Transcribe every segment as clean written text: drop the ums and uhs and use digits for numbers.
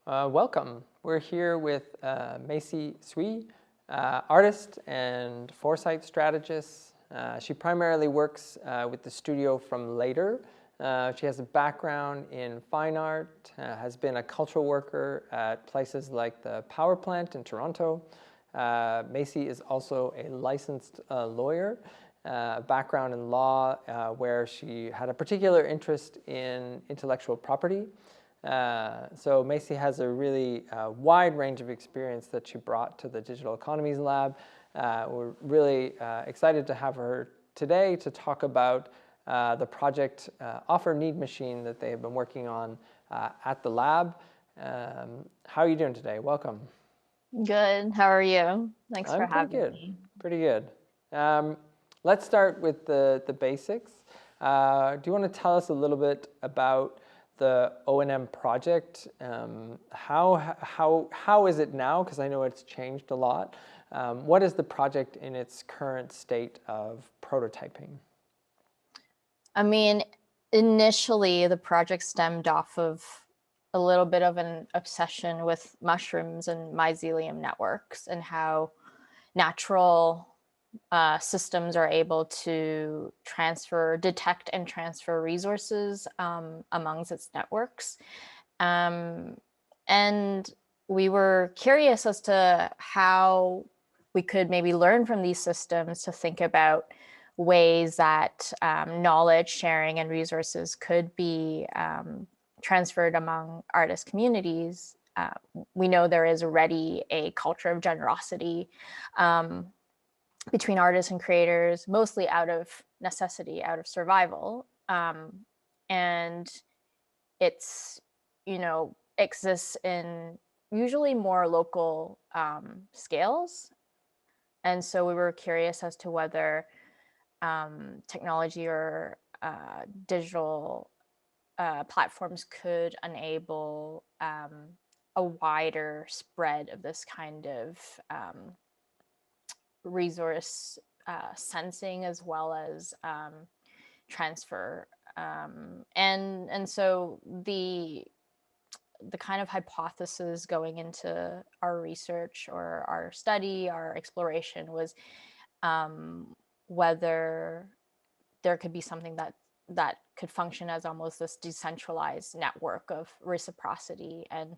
Welcome. We're here with Macy Siu, artist and foresight strategist. She primarily works with the studio from Later. She has a background in fine art, has been a cultural worker at places like the Power Plant in Toronto. Macy is also a licensed lawyer, background in law, where she had a particular interest in intellectual property. So Macy has a really wide range of experience that she brought to the Digital Economies Lab. We're really excited to have her today to talk about the project Offer Need Machine that they have been working on at the lab. How are you doing today? Welcome. Good. How are you? Thanks for I'm pretty having good. me. Pretty good. Let's start with the basics. Do you want to tell us a little bit about the O&M project? How is it now? Because I know it's changed a lot. What is the project in its current state of prototyping? I mean, initially the project stemmed off of a little bit of an obsession with mushrooms and mycelium networks and how natural systems are able to detect and transfer resources amongst its networks. And we were curious as to how we could maybe learn from these systems to think about ways that knowledge sharing and resources could be transferred among artist communities. We know there is already a culture of generosity between artists and creators, mostly out of necessity, out of survival. And it's, exists in usually more local scales. And so we were curious as to whether technology or digital platforms could enable a wider spread of this kind of resource sensing as well as transfer. And so the kind of hypothesis going into our research or our study, our exploration was whether there could be something that could function as almost this decentralized network of reciprocity, and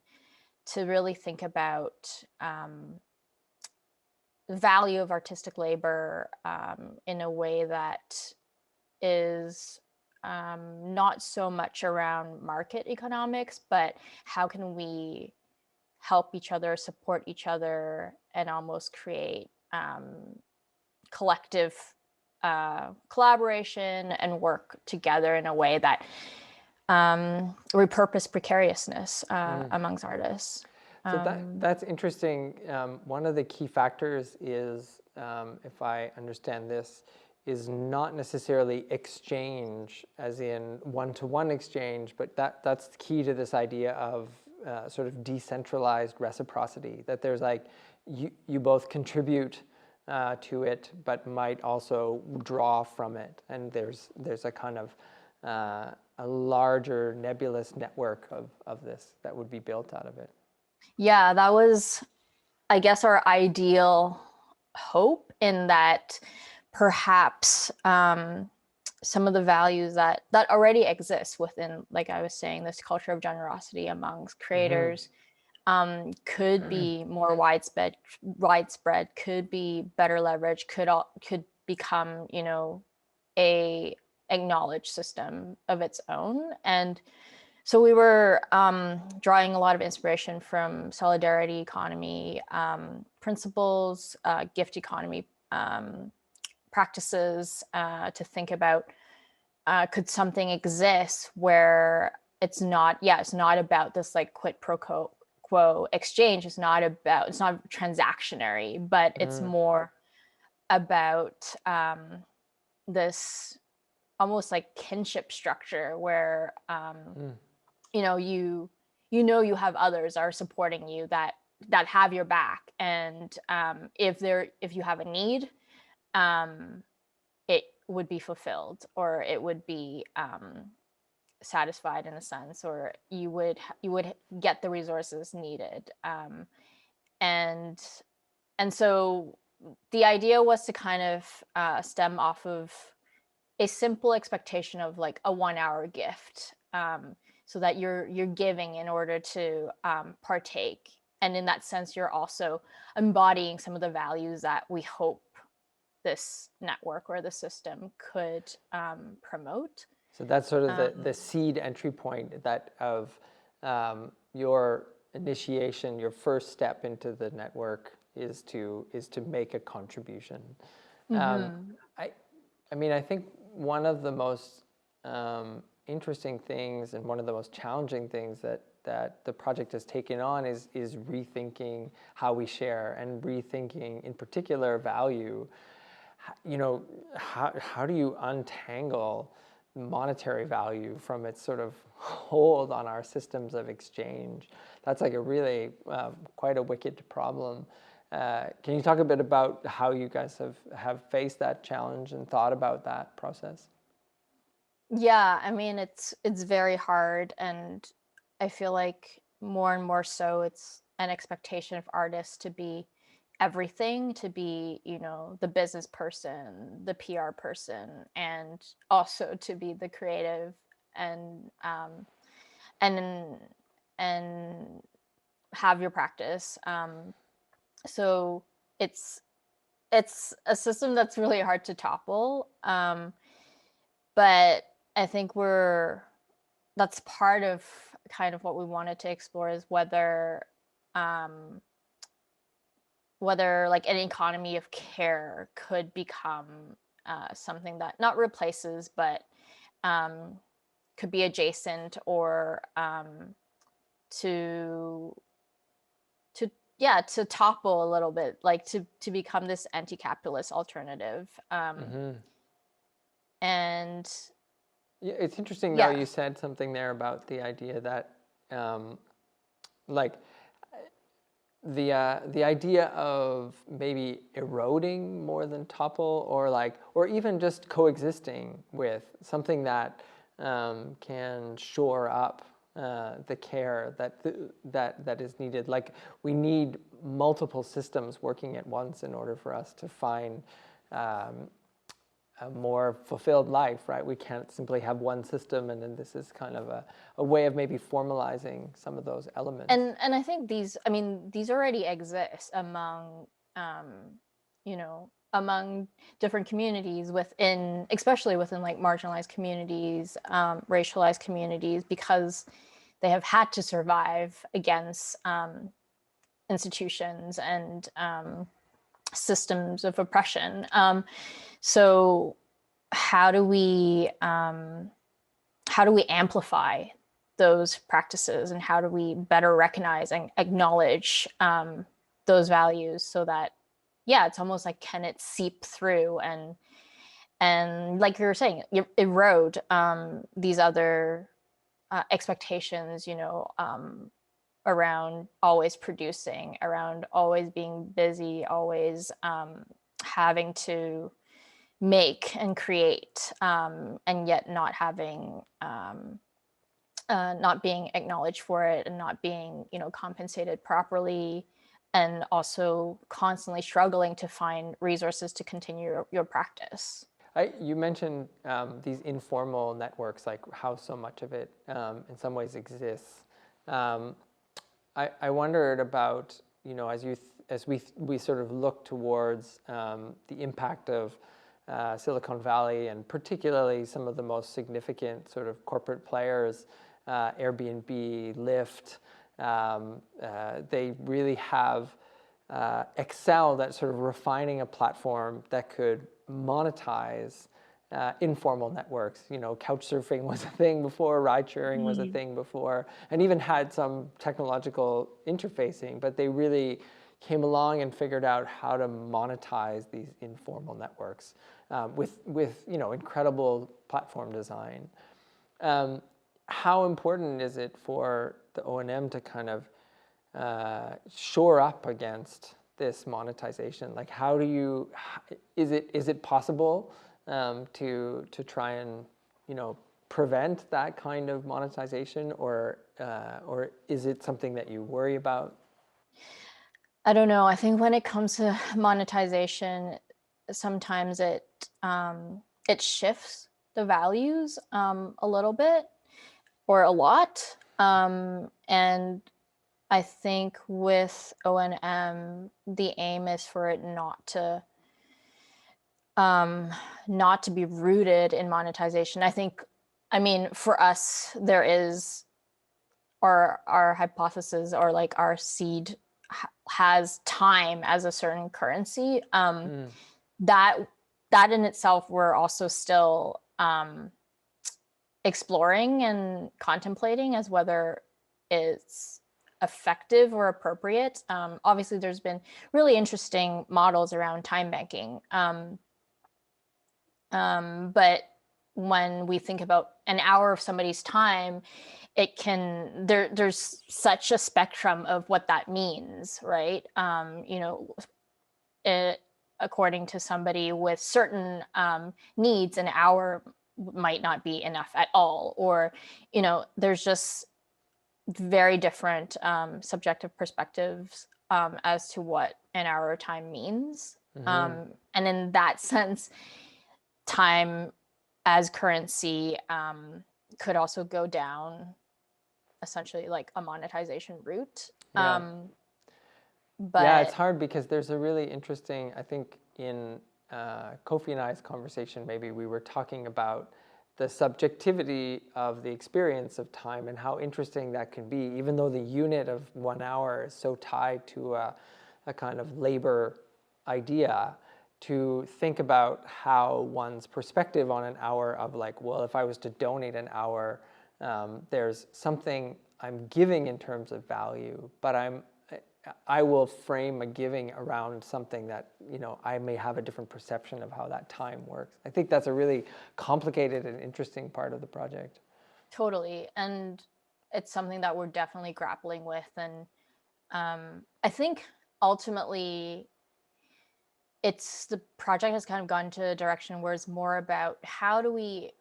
to really think about the value of artistic labor in a way that is not so much around market economics, but how can we help each other, support each other, and almost create collective collaboration and work together in a way that repurpose precariousness amongst artists. So that's interesting. One of the key factors is, if I understand this, is not necessarily exchange, as in one-to-one exchange, but that's key to this idea of sort of decentralized reciprocity, that there's like, you both contribute to it, but might also draw from it. And there's a kind of a larger nebulous network of this that would be built out of it. Yeah, that was, I guess, our ideal hope, in that perhaps some of the values that already exist within, like I was saying, this culture of generosity amongst creators could be more widespread, could be better leverage, could become, a acknowledged system of its own. And so we were drawing a lot of inspiration from solidarity economy principles, gift economy practices, to think about could something exist where it's not about this like quid pro quo exchange. It's not transactionary, but it's more about this almost like kinship structure where you have others are supporting you that have your back, and if you have a need, it would be fulfilled, or it would be satisfied in a sense, or you would get the resources needed. And so the idea was to kind of stem off of a simple expectation of like a 1 hour gift, so that you're giving in order to partake, and in that sense you're also embodying some of the values that we hope this network or the system could promote. So that's sort of the seed entry point that of your initiation, your first step into the network is to make a contribution. I mean, I think one of the most interesting things and one of the most challenging things that the project has taken on is rethinking how we share, and rethinking in particular value. You know, how do you untangle monetary value from its sort of hold on our systems of exchange? That's like a really quite a wicked problem. Can you talk a bit about how you guys have faced that challenge and thought about that process? Yeah, I mean, it's very hard, and I feel like more and more so it's an expectation of artists to be everything, to be, you know, the business person, the PR person, and also to be the creative, and and and have your practice. So it's a system that's really hard to topple. But I think that's part of kind of what we wanted to explore, is whether like an economy of care could become something that not replaces, but could be adjacent, or to to topple a little bit, like to become this anti-capitalist alternative. And Yeah, it's interesting though, yeah. you said something there about the idea that like the idea of maybe eroding more than topple, or even just coexisting with something that can shore up the care that is needed. Like, we need multiple systems working at once in order for us to find a more fulfilled life, right? We can't simply have one system, and then this is kind of a way of maybe formalizing some of those elements. And I think these already exist among, among different communities within, especially within like marginalized communities, racialized communities, because they have had to survive against institutions and systems of oppression. So how do we amplify those practices, and how do we better recognize and acknowledge those values, so that, yeah, it's almost like, can it seep through and like you were saying, erode these other expectations, around always producing, around always being busy, always having to make and create, and yet not having not being acknowledged for it, and not being compensated properly, and also constantly struggling to find resources to continue your practice. You mentioned these informal networks, like how so much of it in some ways exists. I wondered about, as we sort of look towards the impact of Silicon Valley, and particularly some of the most significant sort of corporate players, Airbnb, Lyft, they really have excelled at sort of refining a platform that could monetize informal networks. Couch surfing was a thing before, ride sharing was a thing before, and even had some technological interfacing, but they really came along and figured out how to monetize these informal networks with incredible platform design. How important is it for the O&M to kind of shore up against this monetization? Like, how do you, is it possible to try and prevent that kind of monetization, or is it something that you worry about? I don't know. I think when it comes to monetization, sometimes it shifts the values a little bit or a lot. And I think with O&M, the aim is for it not to be rooted in monetization. I mean, for us, there is our hypothesis, or like our seed has time as a certain currency. That in itself, we're also still exploring and contemplating as whether it's effective or appropriate. Obviously, there's been really interesting models around time banking. But when we think about an hour of somebody's time, there's such a spectrum of what that means, right? According to somebody with certain needs, an hour might not be enough at all, or there's just very different subjective perspectives as to what an hour of time means. And in that sense, time as currency could also go down essentially like a monetization route. Yeah. But yeah, it's hard because there's a really interesting, I think in Kofi and I's conversation, maybe we were talking about the subjectivity of the experience of time and how interesting that can be, even though the unit of 1 hour is so tied to a kind of labor idea, to think about how one's perspective on an hour of like, well, if I was to donate an hour, there's something I'm giving in terms of value, but I will frame a giving around something that, I may have a different perception of how that time works. I think that's a really complicated and interesting part of the project. Totally. And it's something that we're definitely grappling with. And I think ultimately the project has kind of gone to a direction where it's more about how do we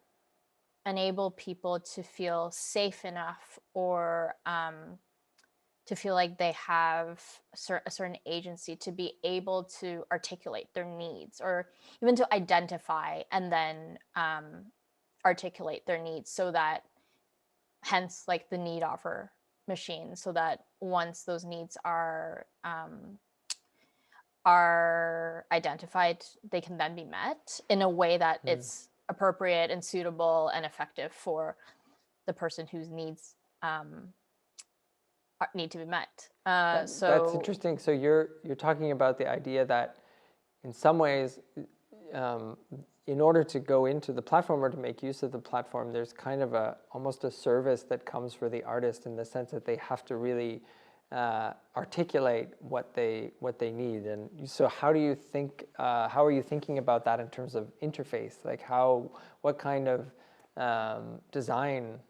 enable people to feel safe enough, or to feel like they have a certain agency to be able to articulate their needs, or even to identify and then articulate their needs, so that hence like the need offer machine, so that once those needs are identified, they can then be met in a way that it's appropriate and suitable and effective for the person whose needs need to be met. So that's interesting. So you're talking about the idea that in some ways, in order to go into the platform or to make use of the platform, there's kind of almost a service that comes for the artist, in the sense that they have to really articulate what they need. And so how do you think, how are you thinking about that in terms of interface? Like what kind of design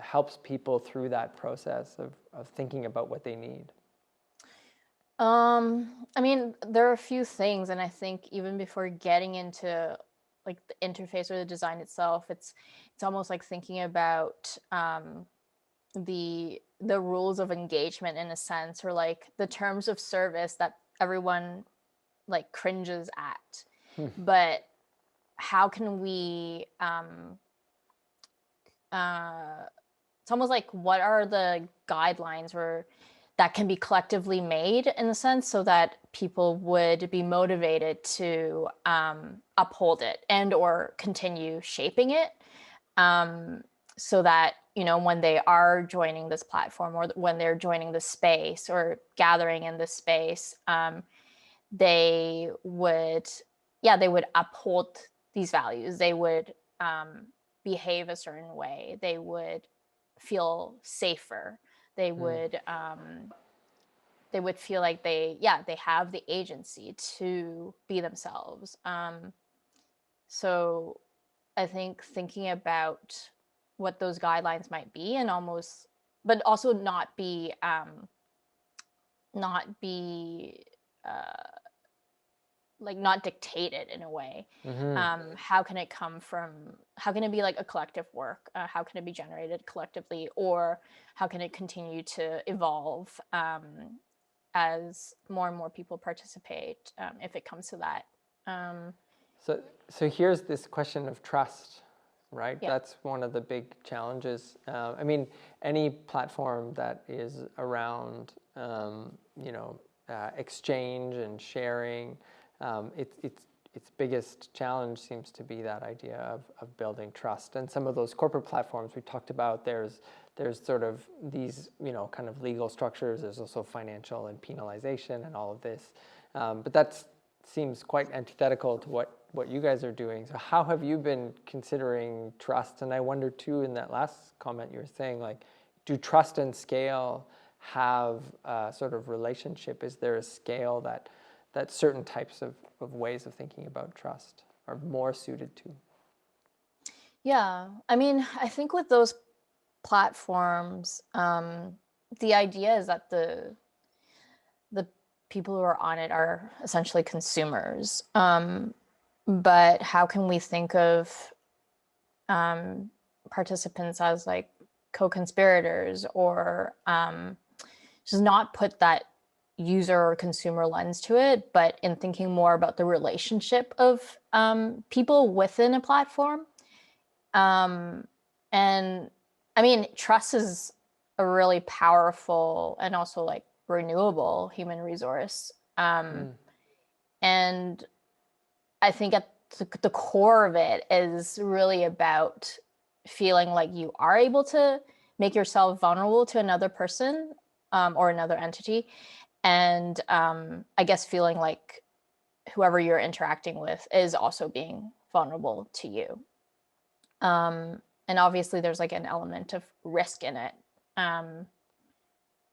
helps people through that process of thinking about what they need? I mean, there are a few things, and I think even before getting into like the interface or the design itself, it's almost like thinking about the rules of engagement in a sense, or like the terms of service that everyone like cringes at. But how can we it's almost like, what are the guidelines that can be collectively made in a sense, so that people would be motivated to uphold it and or continue shaping it, so that when they are joining this platform, or when they're joining this space or gathering in this space, they would uphold these values. They would behave a certain way. They would feel safer. They would feel like they have the agency to be themselves. So I think thinking about what those guidelines might be, and but also not be, like not dictated in a way. Mm-hmm. How can it come from, how can it be like a collective work? How can it be generated collectively, or how can it continue to evolve as more and more people participate, if it comes to that? So here's this question of trust, right? Yeah. That's one of the big challenges. I mean, any platform that is around, exchange and sharing, its biggest challenge seems to be that idea of building trust. And some of those corporate platforms we talked about, there's sort of these, kind of legal structures. There's also financial and penalization and all of this. But that seems quite antithetical to what you guys are doing. So how have you been considering trust? And I wonder too, in that last comment you were saying, like, do trust and scale have a sort of relationship? Is there a scale that certain types of ways of thinking about trust are more suited to? Yeah, I mean, I think with those platforms, the idea is that the people who are on it are essentially consumers. But how can we think of participants as like co-conspirators, or just not put that user or consumer lens to it, but in thinking more about the relationship of people within a platform. And I mean, trust is a really powerful and also like renewable human resource. And I think at the core of it is really about feeling like you are able to make yourself vulnerable to another person, or another entity. And I guess feeling like whoever you're interacting with is also being vulnerable to you. And obviously there's like an element of risk in it.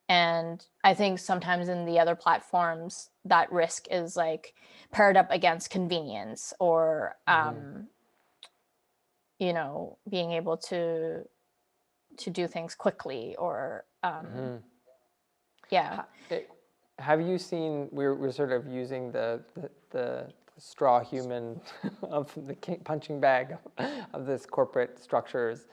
And I think sometimes in the other platforms, that risk is like paired up against convenience, or, being able to do things quickly, or, yeah. Have you seen, we're sort of using the straw human of the punching bag of this corporate structures.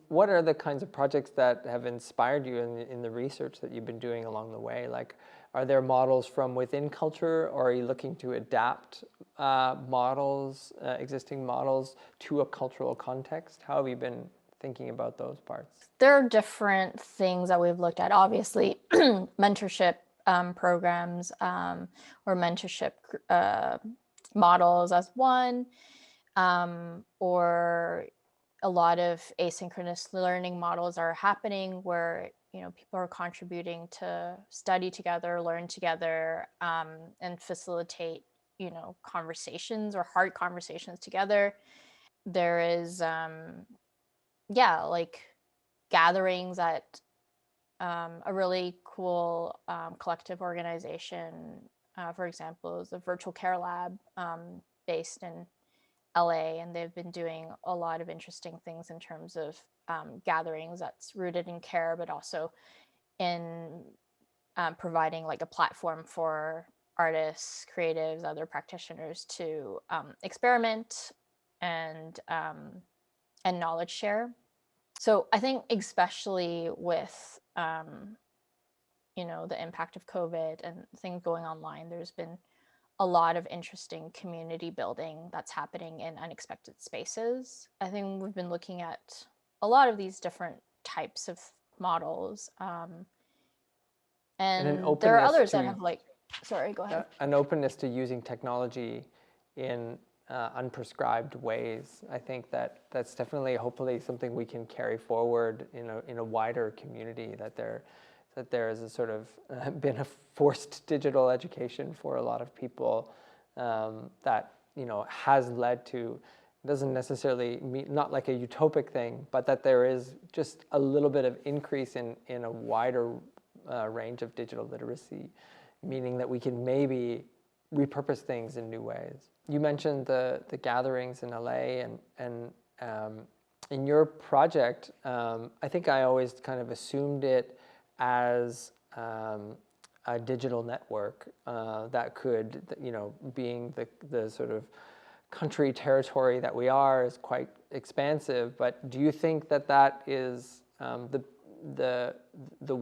What are the kinds of projects that have inspired you in the research that you've been doing along the way? Like, are there models from within culture, or are you looking to adapt models, existing models, to a cultural context? How have you been thinking about those parts? There are different things that we've looked at. Obviously, mentorship programs, or mentorship models as one, or a lot of asynchronous learning models are happening where people are contributing to study together, learn together, and facilitate conversations or hard conversations together. There is like gatherings at a really cool collective organization, for example, is the Virtual Care Lab, based in LA, and they've been doing a lot of interesting things in terms of gatherings that's rooted in care, but also in providing like a platform for artists, creatives, other practitioners to experiment and knowledge share. So I think especially with the impact of COVID and things going online, there's been a lot of interesting community building that's happening in unexpected spaces. I think we've been looking at a lot of these different types of models. And an And there are openness others that to have like, sorry, go ahead. an openness to using technology in unprescribed ways. I think that's definitely, hopefully, something we can carry forward in a wider community. That there is a sort of been a forced digital education for a lot of people, that has led to, doesn't necessarily mean, not like a utopic thing, but that there is just a little bit of increase in a wider range of digital literacy, meaning that we can maybe repurpose things in new ways. You mentioned the gatherings in LA, and in your project, I think I always kind of assumed it as a digital network that could, being the sort of country territory that we are is quite expansive. But do you think that is the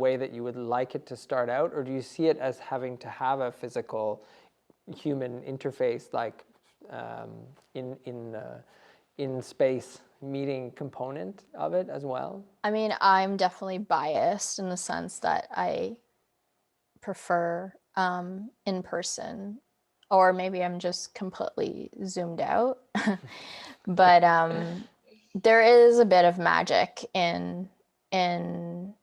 way that you would like it to start out, or do you see it as having to have a physical human interface, like in space meeting component of it as well? I mean, I'm definitely biased in the sense that I prefer in person, or maybe I'm just completely zoomed out. But there is a bit of magic in an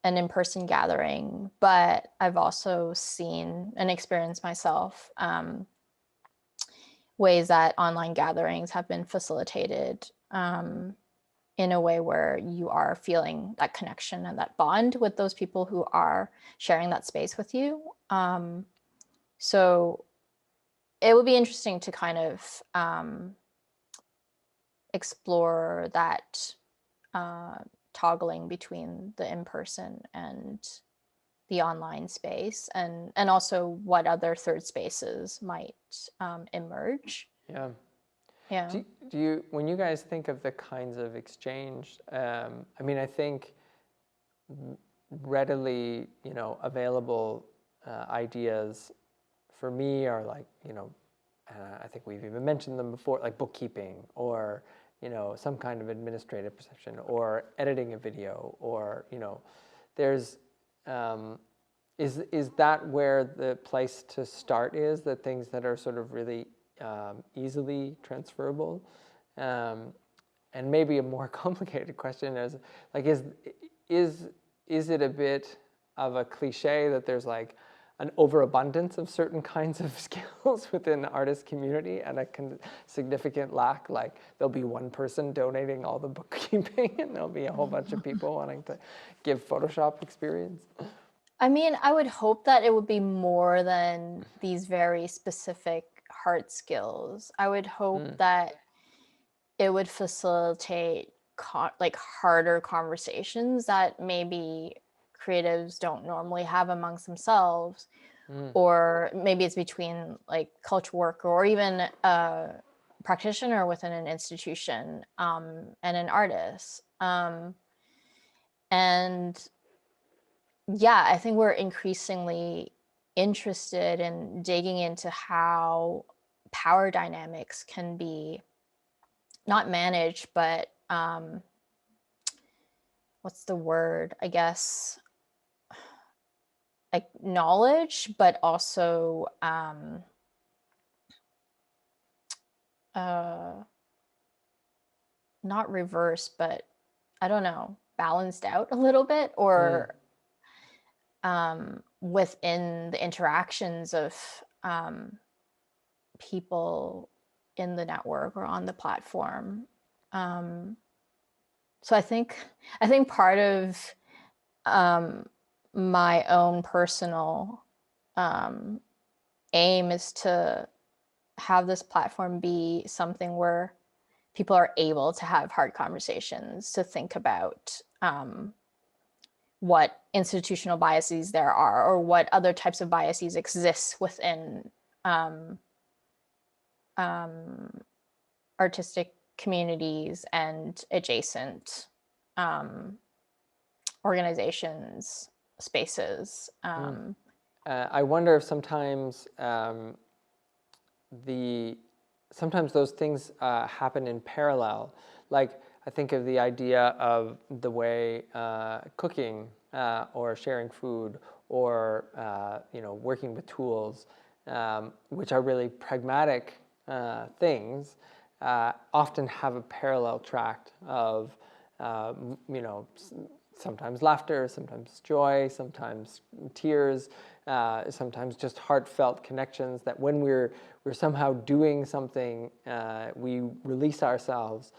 in-person gathering, but I've also seen and experienced myself ways that online gatherings have been facilitated in a way where you are feeling that connection and that bond with those people who are sharing that space with you. So it would be interesting to kind of explore that toggling between the in-person and the online space, and also what other third spaces might emerge. Yeah. Yeah. Do you, when you guys think of the kinds of exchange, I mean, I think readily, available ideas for me are like, I think we've even mentioned them before, like bookkeeping, or, some kind of administrative perception, or editing a video, or, there's, is that where the place to start is, the things that are sort of really easily transferable? And maybe a more complicated question is, like, is it a bit of a cliche that there's like an overabundance of certain kinds of skills within the artist community and a significant lack? Like, there'll be one person donating all the bookkeeping and there'll be a whole bunch of people wanting to give Photoshop experience. I mean, I would hope that it would be more than these very specific hard skills. I would hope that it would facilitate like harder conversations that maybe creatives don't normally have amongst themselves, or maybe it's between like culture worker or even a practitioner within an institution and an artist. And yeah, I think we're increasingly interested in digging into how power dynamics can be not managed, but what's the word? I guess acknowledged, but also not reversed, but I don't know, balanced out a little bit, or within the interactions of people in the network or on the platform. So I think part of my own personal aim is to have this platform be something where people are able to have hard conversations, to think about what institutional biases there are, or what other types of biases exist within artistic communities and adjacent organizations, spaces. I wonder if sometimes sometimes those things happen in parallel. Like, I think of the idea of the way cooking or sharing food or working with tools, which are really pragmatic things, often have a parallel track of sometimes laughter, sometimes joy, sometimes tears, sometimes just heartfelt connections, that when we're somehow doing something, we release ourselves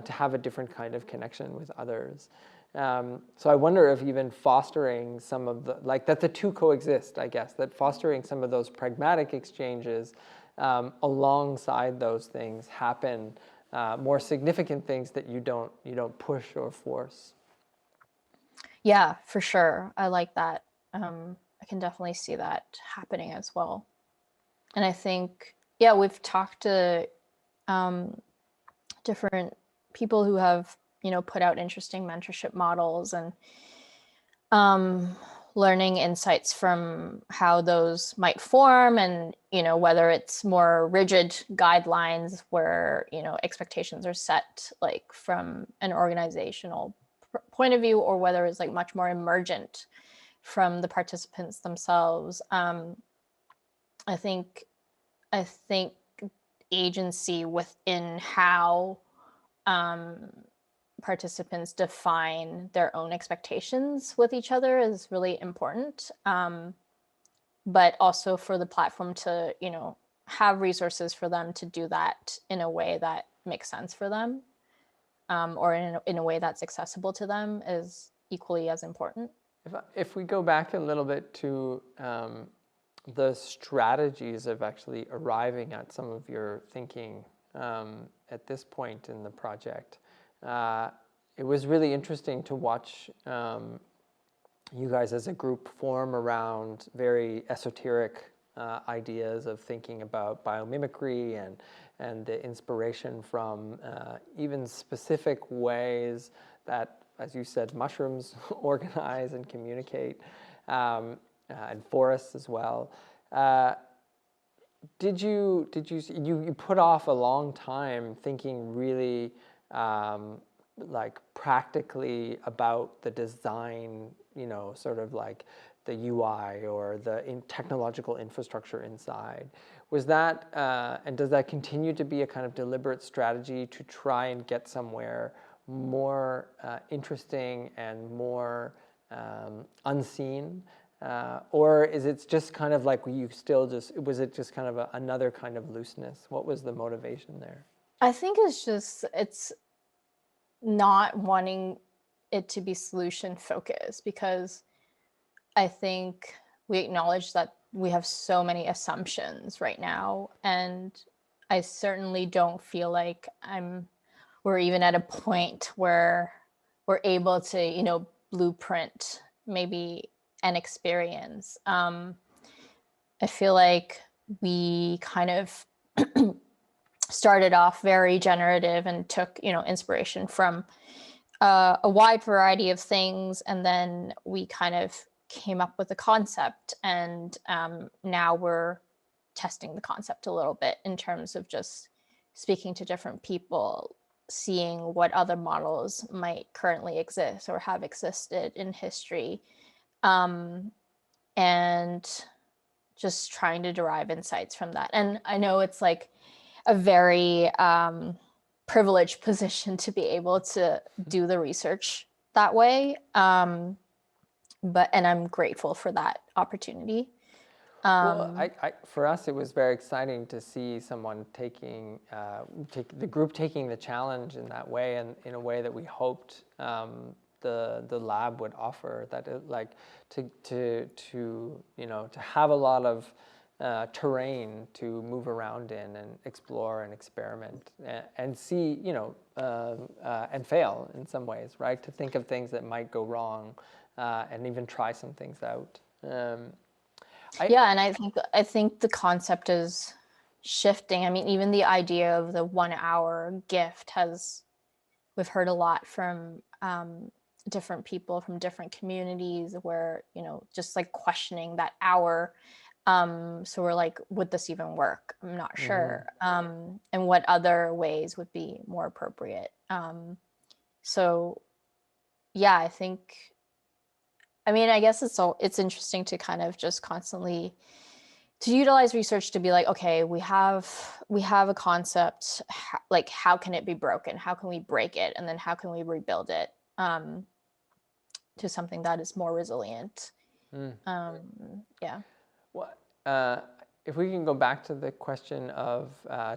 to have a different kind of connection with others. So I wonder if even fostering some of the, like, that the two coexist, I guess, that fostering some of those pragmatic exchanges alongside those things happen, more significant things that you don't push or force. Yeah, for sure. I like that can definitely see that happening as well. And I think, yeah, we've talked to different people who have, put out interesting mentorship models, and learning insights from how those might form, and whether it's more rigid guidelines where expectations are set like from an organizational point of view, or whether it's like much more emergent from the participants themselves. I think agency within how participants define their own expectations with each other is really important. But also for the platform to, have resources for them to do that in a way that makes sense for them, or in a way that's accessible to them, is equally as important. If we go back a little bit to the strategies of actually arriving at some of your thinking at this point in the project, it was really interesting to watch you guys as a group form around very esoteric ideas of thinking about biomimicry and the inspiration from even specific ways that, as you said, mushrooms organize and communicate, and forests as well. Did you put off a long time thinking really like practically about the design, sort of like the UI or the technological infrastructure inside? Was that, and does that continue to be a kind of deliberate strategy to try and get somewhere more interesting and more unseen? Or is it just kind of like was it just kind of another kind of looseness? What was the motivation there? I think it's not wanting it to be solution focused, because I think we acknowledge that we have so many assumptions right now, and I certainly don't feel like we're even at a point where we're able to, blueprint maybe an experience. I feel like we kind of started off very generative and took, inspiration from a wide variety of things, and then we kind of came up with a concept, and now we're testing the concept a little bit in terms of just speaking to different people, seeing what other models might currently exist or have existed in history, and just trying to derive insights from that. And I know it's like a very privileged position to be able to do the research that way, and I'm grateful for that opportunity. Well, for us, it was very exciting to see someone taking the group taking the challenge in that way, and in a way that we hoped the lab would offer. That it, like to have a lot of terrain to move around in and explore and experiment and see, and fail in some ways, right? To think of things that might go wrong and even try some things out. And I think the concept is shifting. I mean, even the idea of the 1 hour gift we've heard a lot from different people from different communities where, just like questioning that hour. So we're like, would this even work? I'm not sure. And what other ways would be more appropriate? So yeah, I guess it's interesting to kind of just constantly to utilize research to be like, okay, we have a concept, like how can it be broken? How can we break it? And then how can we rebuild it to something that is more resilient? Yeah. Well, if we can go back to the question of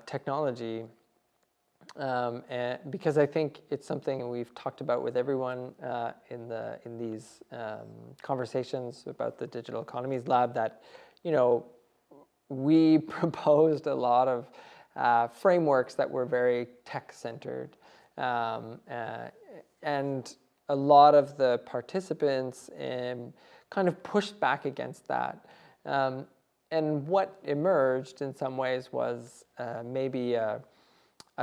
technology, and because I think it's something we've talked about with everyone in these conversations about the Digital Economies Lab, that we proposed a lot of frameworks that were very tech-centered, and a lot of the participants kind of pushed back against that. And what emerged in some ways was maybe a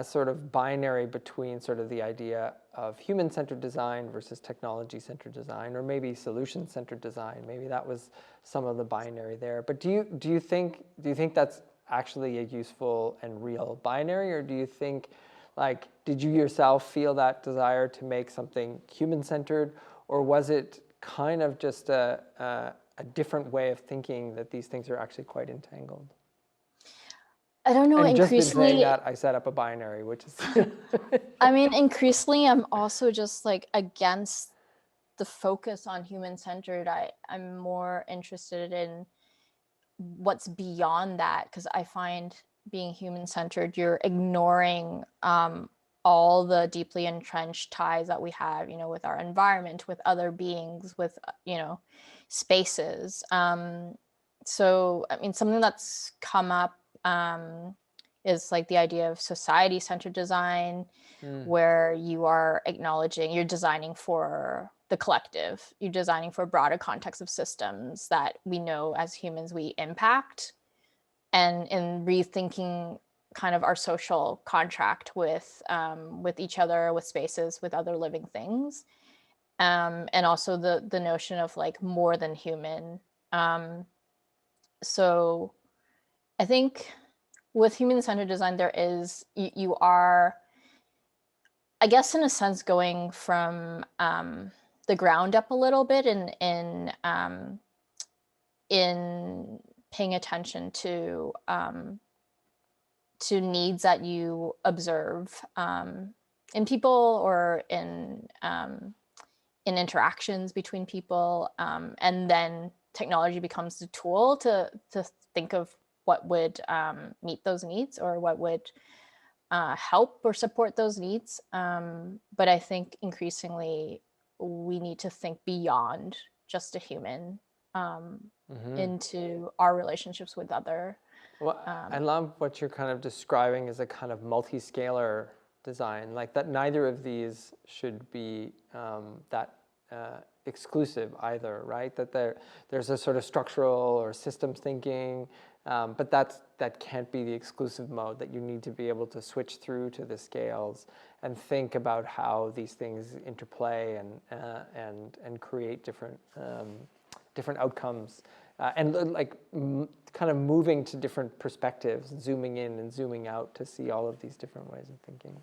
sort of binary between sort of the idea of human-centered design versus technology-centered design, or maybe solution-centered design. Maybe that was some of the binary there. But do you think that's actually a useful and real binary, or do you think, like, did you yourself feel that desire to make something human-centered, or was it kind of just a different way of thinking that these things are actually quite entangled? I don't know, And just in saying increasingly, that, I set up a binary, which is I mean, increasingly, I'm also just like against the focus on human-centered. I'm more interested in what's beyond that, because I find being human-centered, you're ignoring all the deeply entrenched ties that we have, you know, with our environment, with other beings, with, you know, spaces. So, I mean, something that's come up is like the idea of society-centered design, where you are acknowledging, you're designing for the collective, you're designing for a broader context of systems that we know as humans we impact, and in rethinking kind of our social contract with each other, with spaces, with other living things, and also the notion of like more than human. So I think with human-centered design, there is, you are, I guess, in a sense, going from the ground up a little bit in paying attention to needs that you observe in people, or in interactions between people, and then technology becomes the tool to think of what would meet those needs, or what would help or support those needs. But I think increasingly we need to think beyond just a human, into our relationships with other. Well, I love what you're kind of describing as a kind of multi-scalar design, like that neither of these should be that exclusive either, right? That there's a sort of structural or systems thinking, but that can't be the exclusive mode, that you need to be able to switch through to the scales and think about how these things interplay and create different outcomes. And like kind of moving to different perspectives, zooming in and zooming out to see all of these different ways of thinking.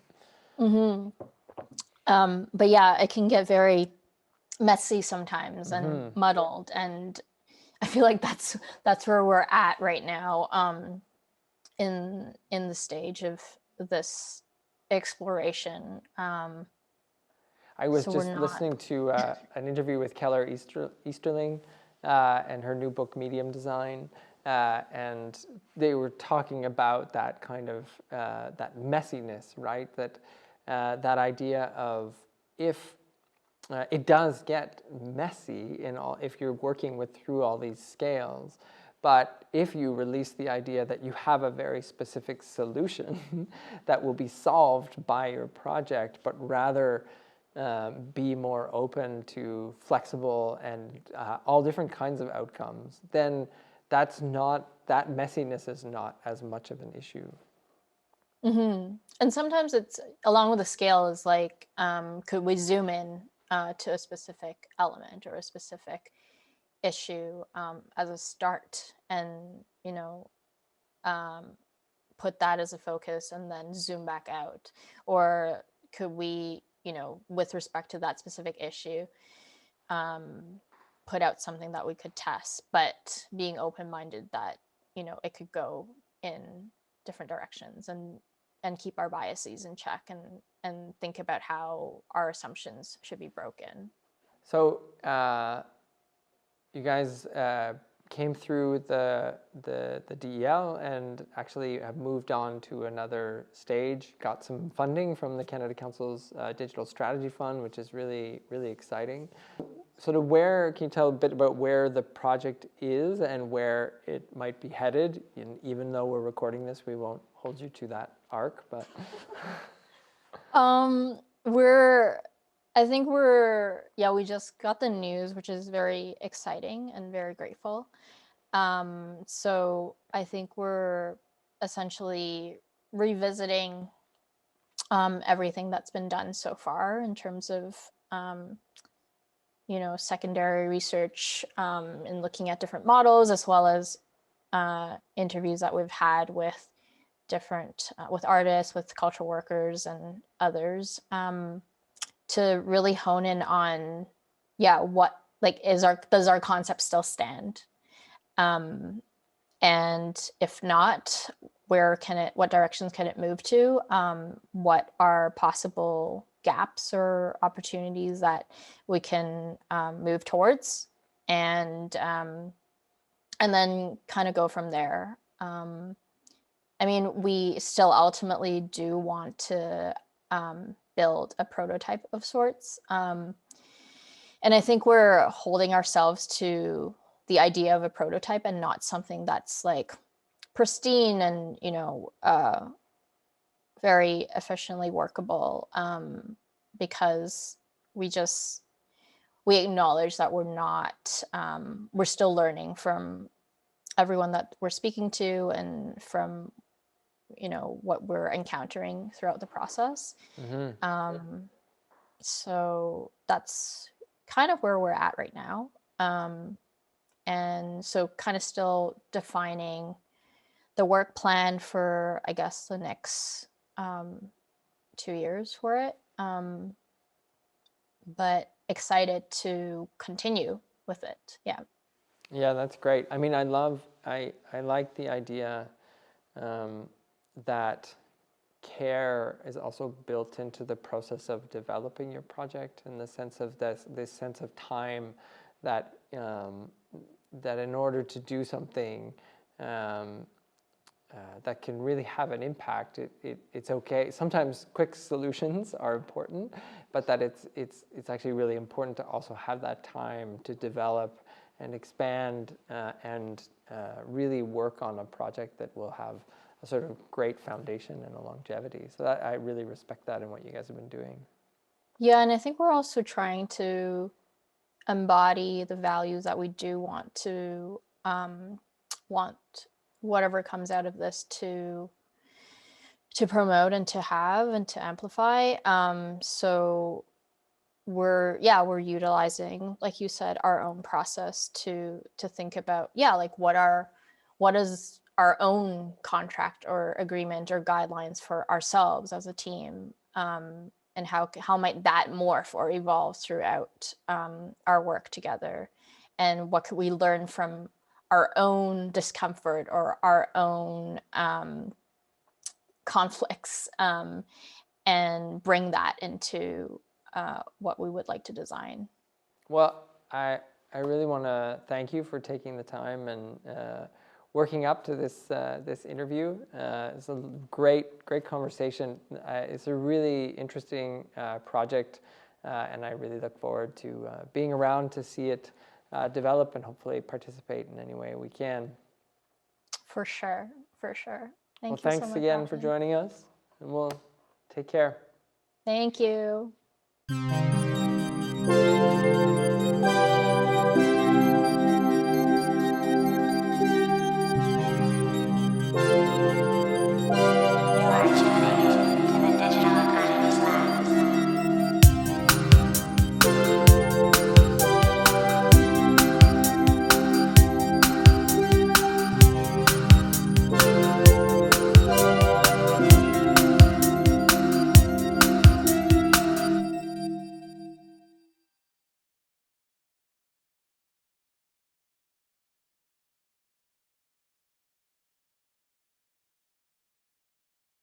But yeah, it can get very messy sometimes and muddled, and I feel like that's where we're at right now, in the stage of this exploration. I was So just we're not. listening to an interview with Keller Easterling and her new book, Medium Design, and they were talking about that kind of that messiness, right? That idea of, if it does get messy if you're working through all these scales, but if you release the idea that you have a very specific solution that will be solved by your project, but rather be more open to flexible and all different kinds of outcomes, then that messiness is not as much of an issue. And sometimes it's, along with the scale, is like, could we zoom in to a specific element or a specific issue as a start, and, you know, put that as a focus and then zoom back out? Or could we, you know, with respect to that specific issue, put out something that we could test, but being open-minded that, you know, it could go in different directions, and keep our biases in check, and think about how our assumptions should be broken. So you guys came through the DEL and actually have moved on to another stage, got some funding from the Canada Council's Digital Strategy Fund, which is really, really exciting. Sort of can you tell a bit about where the project is and where it might be headed? And even though we're recording this, we won't hold you to that arc, but. We're I think we just got the news, which is very exciting and very grateful. So I think we're essentially revisiting everything that's been done so far in terms of secondary research and looking at different models, as well as interviews that we've had with different with artists, with cultural workers, and others, to really hone in on what does our concept still stand, and if not, what directions can it move to, what are possible gaps or opportunities that we can move towards, and then kind of go from there. I mean, we still ultimately do want to build a prototype of sorts, and I think we're holding ourselves to the idea of a prototype and not something that's like pristine and very efficiently workable, because we acknowledge that we're still learning from everyone that we're speaking to and from what we're encountering throughout the process. So that's kind of where we're at right now, and so kind of still defining the work plan for, I guess, the next 2 years for it, but excited to continue with it. Yeah, that's great. I mean, I like the idea that care is also built into the process of developing your project, in the sense of this sense of time that that in order to do something that can really have an impact, it's okay. Sometimes quick solutions are important, but that it's actually really important to also have that time to develop and expand and really work on a project that will have a sort of great foundation and a longevity. So I really respect that in what you guys have been doing. Yeah, and I think we're also trying to embody the values that we do want whatever comes out of this to promote and to have and to amplify. So we're utilizing, like you said, our own process to think about like what is our own contract or agreement or guidelines for ourselves as a team, and how might that morph or evolve throughout our work together, and what could we learn from our own discomfort or our own conflicts, and bring that into what we would like to design. Well, I really want to thank you for taking the time and working up to this interview. It's a great conversation. It's a really interesting project, and I really look forward to being around to see it develop and hopefully participate in any way we can. For sure. Thank well, you thanks so much, again for Ryan. joining us, and we'll take care. Thank you.